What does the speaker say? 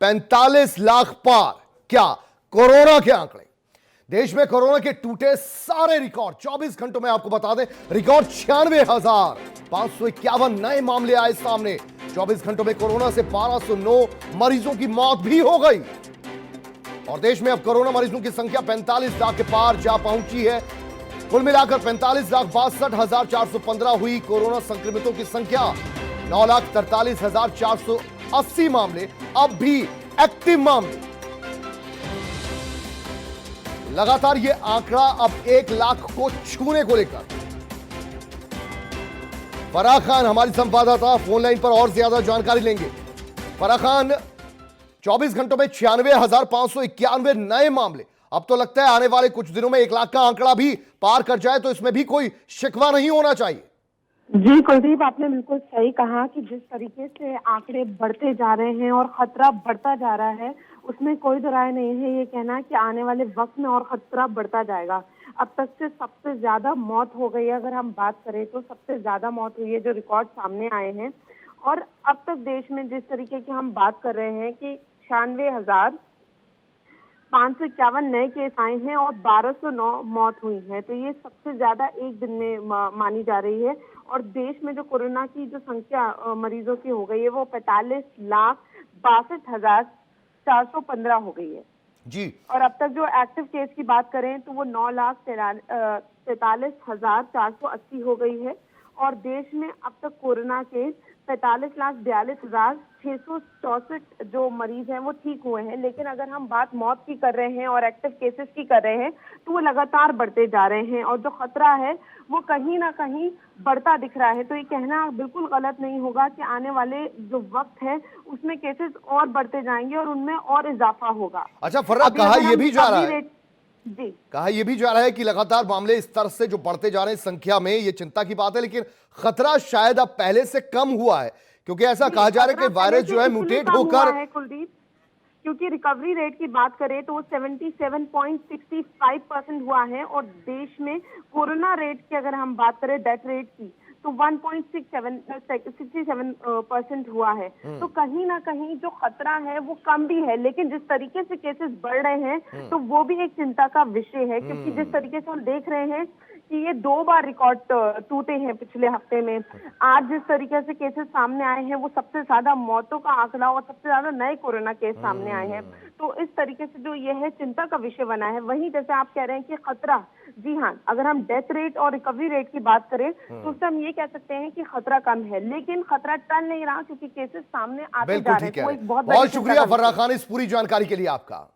45 लाख पार। क्या कोरोना के आंकड़े? देश में कोरोना के टूटे सारे रिकॉर्ड। 24 घंटों में आपको बता दें, रिकॉर्ड 96,551 नए मामले आए सामने। 24 घंटों में कोरोना से 1209 मरीजों की मौत भी हो गई और देश में अब कोरोना मरीजों की संख्या 45 लाख के पार जा पहुंची है। कुल मिलाकर 45,62,415 हुई कोरोना संक्रमितों की संख्या। 9,43,480 मामले अब भी एक्टिव मामले। लगातार ये आंकड़ा अब 1 लाख को छूने को लेकर। फराह खान हमारी संवाददाता फोन लाइन पर और ज्यादा जानकारी लेंगे। फराह खान, 24 घंटों में 96,591 नए मामले। अब तो लगता है आने वाले कुछ दिनों में 1 लाख का आंकड़ा भी पार कर जाए तो इसमें भी कोई शिकवा नहीं होना चाहिए। जी कुलदीप, आपने बिल्कुल सही कहा कि जिस तरीके से आंकड़े बढ़ते जा रहे हैं और खतरा बढ़ता जा रहा है, उसमें कोई दो राय नहीं है ये कहना कि आने वाले वक्त में और खतरा बढ़ता जाएगा। अब तक से सबसे ज्यादा मौत हो गई है, अगर हम बात करें तो सबसे ज्यादा मौत हुई है, जो रिकॉर्ड सामने आए हैं। और अब तक देश में जिस तरीके की हम बात कर रहे हैं कि 96,551 नए केस आए हैं और 1209 मौत हुई है, तो ये सबसे ज्यादा एक दिन में मानी जा रही है। और देश में जो कोरोना की जो संख्या मरीजों की हो गई है वो 45,62,415 हो गई है जी। और अब तक जो एक्टिव केस की बात करें तो वो 9,43,480 हो गई है। और देश में अब तक कोरोना के 45,42,664 जो मरीज हैं वो ठीक हुए हैं। लेकिन अगर हम बात मौत की कर रहे हैं और एक्टिव केसेस की कर रहे हैं तो वो लगातार बढ़ते जा रहे हैं और जो खतरा है वो कहीं ना कहीं बढ़ता दिख रहा है। तो ये कहना बिल्कुल गलत नहीं होगा कि आने वाले जो वक्त है उसमें केसेस और बढ़ते जाएंगे और उनमें और इजाफा होगा। अच्छा फर्रा, कहा यह भी जा रहा है जी, कहा यह भी जा रहा है कि लगातार मामले इस तरह से जो बढ़ते जा रहे हैं संख्या में, ये चिंता की बात है, लेकिन खतरा शायद अब पहले से ककम हुआ है, क्योंकि ऐसा कहा जा रहा है कि वायरस जो है म्यूटेट होकर। कुलदीप, क्योंकि रिकवरी रेट की बात करें तो वो 77.65% हुआ है और देश में कोरोना रेट की अगर हम बात करें, डेथ रेट की, तो 1.67% हुआ है। तो कहीं ना कहीं जो खतरा है वो कम भी है, लेकिन जिस तरीके से केसेस बढ़ रहे हैं तो वो भी एक चिंता का विषय है। क्योंकि जिस तरीके से हम देख रहे हैं कि ये 2 बार रिकॉर्ड टूटे हैं पिछले हफ्ते में। आज जिस तरीके से केसेस सामने आए हैं वो सबसे ज्यादा मौतों का आंकड़ा और सबसे ज्यादा नए कोरोना केस सामने आए हैं। तो इस तरीके से जो ये है चिंता का विषय बना है। वहीं जैसे आप कह रहे हैं कि खतरा, जी हाँ, अगर हम डेथ रेट और रिकवरी रेट की बात करें तो उससे हम ये कह सकते हैं कि खतरा कम है, लेकिन खतरा टल नहीं रहा क्योंकि केसेस सामने आते जा रहे हैं। बहुत शुक्रिया फर्रा खान इस पूरी जानकारी के लिए आपका।